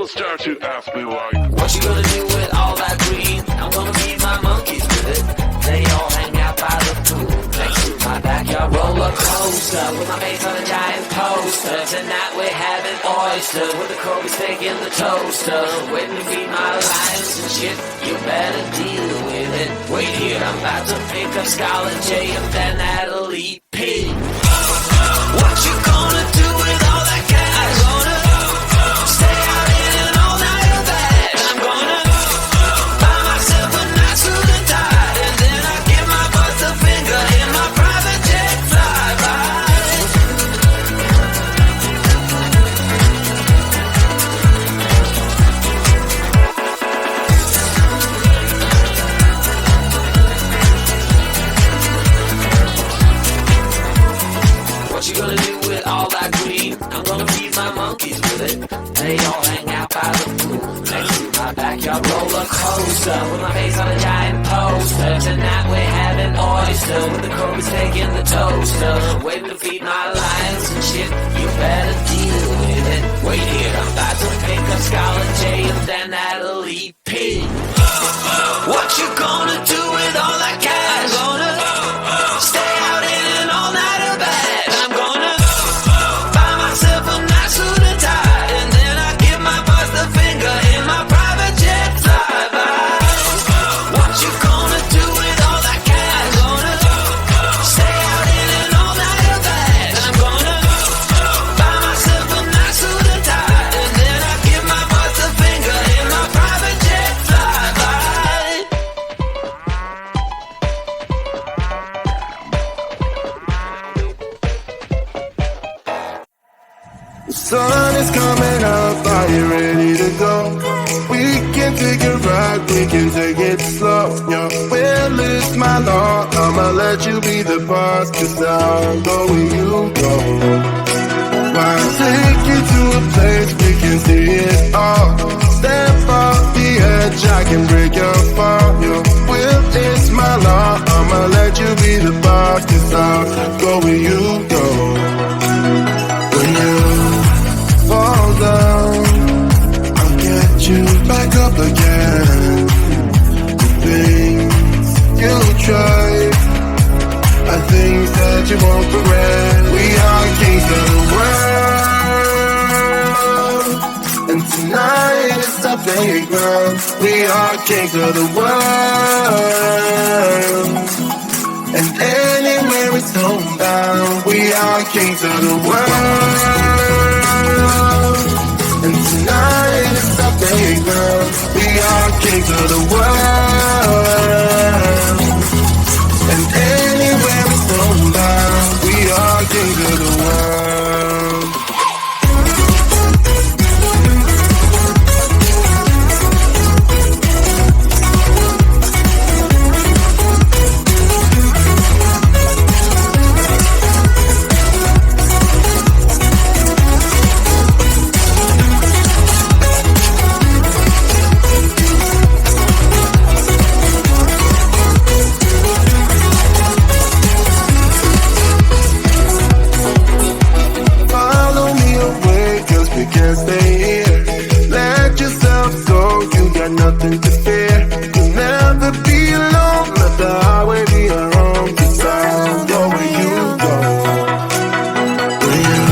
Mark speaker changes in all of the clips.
Speaker 1: People start to ask me why.
Speaker 2: What you gonna do with all that green? I'm gonna feed my monkeys with it. They all hang out by the pool next to my backyard roller coaster with my face on a giant poster. Tonight we're having oysters with the Kobe steak in the toaster. Waiting to feed my lions and shit. You better deal with it. Wait here, I'm about to pick up Scarlett J and then Natalie P. What you gonna do with all that cash? Gonna stay out in an all-nighter bag. I'm gonna buy myself a nice suit and tie, and then I give my boss a finger in my private jet flyby. What you gonna do with all that green? I'm gonna feed my monkeys with it. They all hang out by the pool next to my backyard roller coaster with my face on a giant poster. Tonight we're having oysters with the Kobe steak in the toaster. Waiting to feed my lions and shit. You better deal with it. Wait here, I'm about to pick up Scarlett J and then Natalie P. What you gonna do with all that cash? Gonna stay out in an all-nighter bag. I'm gonna buy myself a nice suit and tie, and then I give my boss the finger in my private jet flyby. What you gonna do with all that cash? Gonna stay out in an all-nighter bag. I'm gonna buy myself a nice suit and tie, and then I give my boss the finger in my private jet flyby.
Speaker 3: The sun is coming up, are you ready to go? We can take it right, we can take it slow. Your will is my law, I'ma let you be the boss, 'cause I'll go where you go. Why take you to a place we can see it all? Step off the edge, I can break your fall. Your will is my law, I'ma let you be the boss, 'cause I'll go where you go. When you fall down, I'll get you back up again. The things you tried are things that you won't regret. We are kings of the world, and tonight is the playground. We are kings of the world, and anywhere it's homebound. We are kings of the world, and tonight is the playground. We are kings of the world, and anywhere it's homebound. We are kings of the world. Can't stay here. Let yourself go, you got nothing to fear. You'll never be alone, let the highway be your home, 'cause I'll go where you go. When you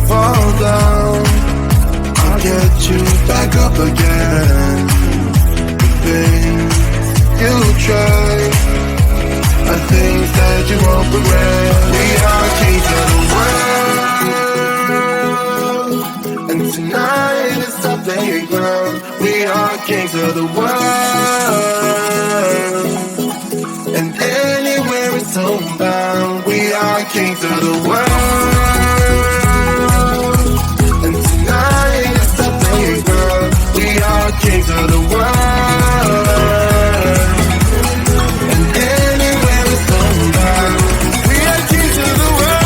Speaker 3: fall down, I'll get you back up again. The things you tried are things that you won't regret. We are kings of the world, and tonight is our playground. We are kings of the world, and anywhere it's homebound. We are kings of the world, and tonight is our playground. We are kings of the world, and anywhere it's homebound. We are kings of the world.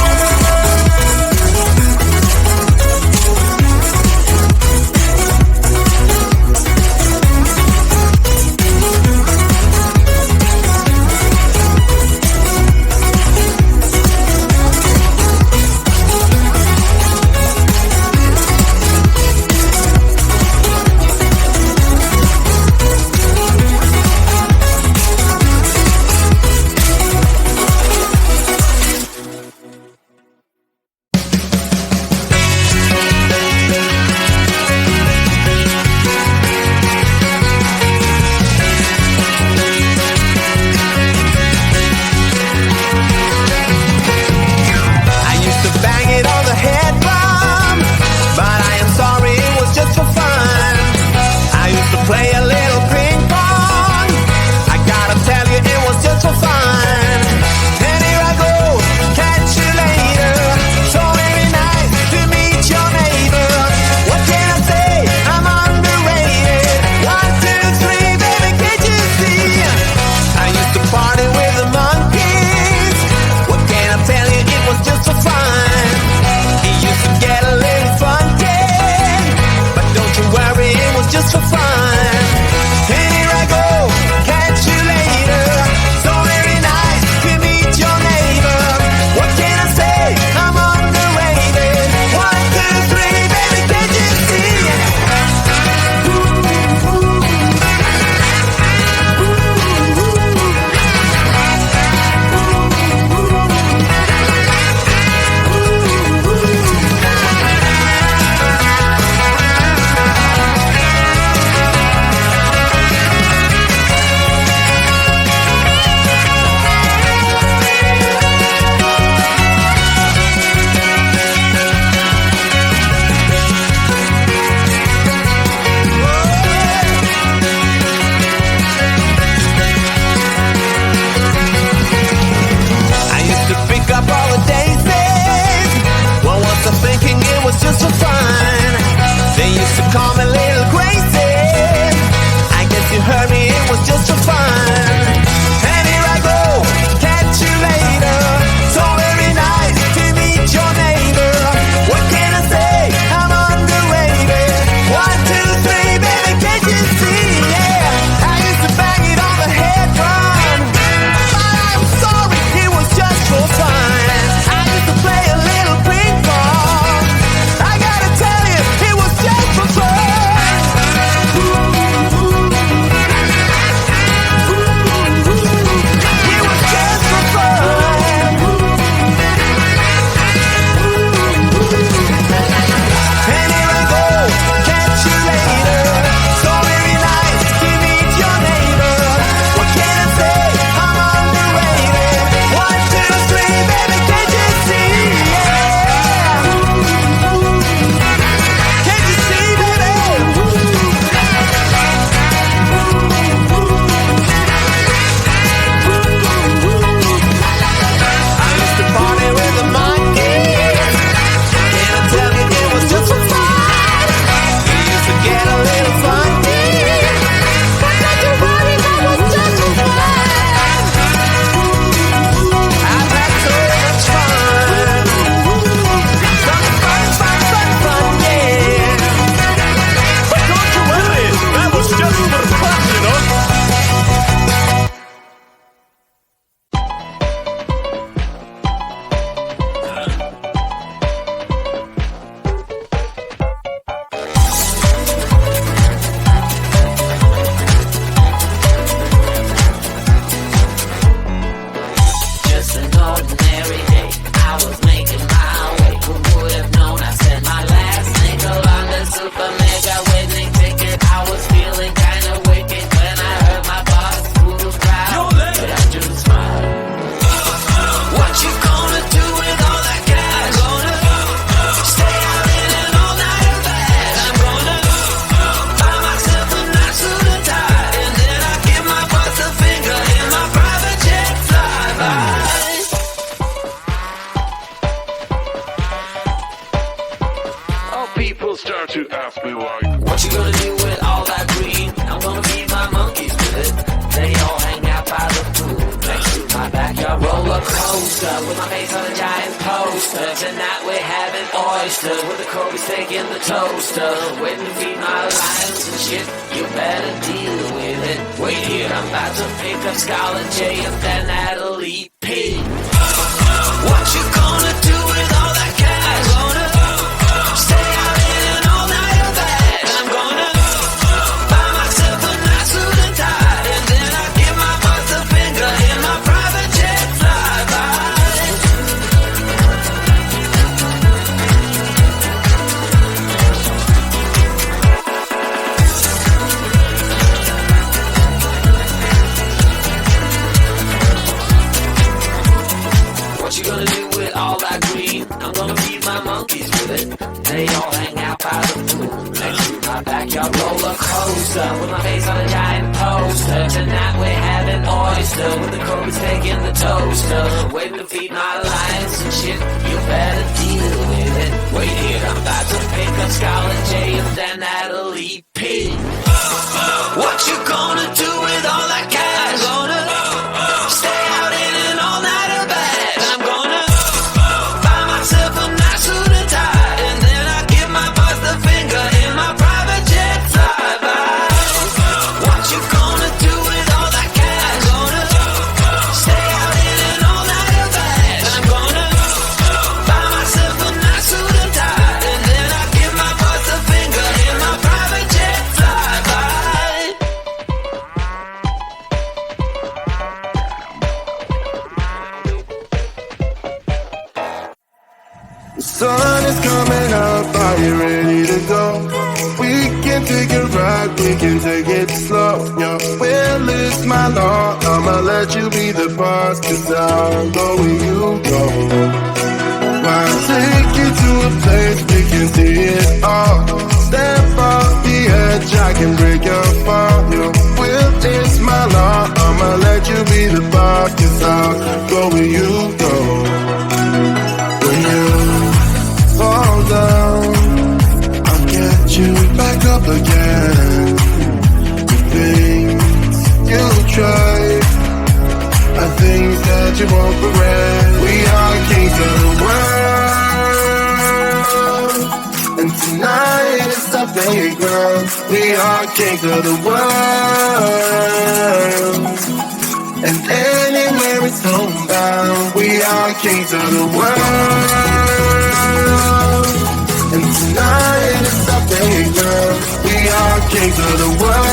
Speaker 2: just for fun. And here I go, catch you later. So very nice to meet your neighbor. What can I say? I'm underrated. 1, 2, 3, baby, can't you see? Thinking it was just for fun. They used to call me Little Crazy. I guess you heard me, it was just for fun. And here I go, catch you later. So very nice to meet your neighbor. What can I say? I'm underrated. 1, 2, 3, baby, can't you see? Yeah, I used to bang it on the head drum, but I'm sorry, it was just for fun. I used to play a little ping pong. I gotta tell you, it was just for fun. It was just for fun. And here I go, catch you later. So very nice to meet your neighbor. What can I say? I'm underrated. 1, 2, 3, baby, can't you see? Yeah. Can't you see, baby? I used to party with the monkeys. Can I tell you it was just for fun? We used to get a little funky. But don't you worry, that was just for fun. I've had so much fun. Fun, yeah. But don't you worry, that was just for fun, you know. Just an ordinary day, I was making my way. Who would have known I said my last nickel on the super mega winning ticket? I was feeling kinda wicked when I heard my boss fool crowd, but I just smiled. What you gonna do with all that cash? Gonna stay out in an all-nighter bag. I'm gonna buy myself a nice suit and tie, and then I give my boss a finger in my private jet flyby.
Speaker 3: Oh, people start to ask me why.
Speaker 2: What you gonna do with all that green? I'm gonna feed my monkeys with it. They all hang out by the pool next to my backyard roller coaster with my face on a giant poster. Tonight we're having oysters with the Kobe steak in the toaster. Waiting to feed my lions and shit. You better deal with it. Wait here, I'm about to pick up Scarlet J and then Natalie P. What you gonna do with all that cash? Gonna stay out in an all-nighter bag. I'm gonna buy myself a nice suit and tie, and then I give my boss a finger in my private jet flyby. What you gonna do with all that green? I'm gonna feed my monkeys with it. They all hang out by the pool next to my backyard roller coaster with my face on a giant poster. Tonight we're having oyster with the Kobe steak in the toaster. Waiting to feed my lions and shit. You better deal with it. Wait here, I'm about to pick up Scarlet J and then Natalie P. What you gonna do with all that cash? Gonna stay out in an all-nighter bag. I'm gonna buy myself a nice suit and tie, and then I give my boss the finger in my private jet flyby.
Speaker 3: ride, we can take it slow. Your will is my law, I'ma let you be the boss, 'cause I'll go where you go. I'll take you to a place we can see it all. Step off the edge, I can break your fall. Your will is my law, I'ma let you be the boss, 'cause I'll go where you go. When you fall down, I'll get you back up again. The things you try are things that you won't regret. We are kings of the world, and tonight is our playground. We are kings of the world, and anywhere it's homebound. We are kings of the world, and tonight is our playground. We are kings of the world.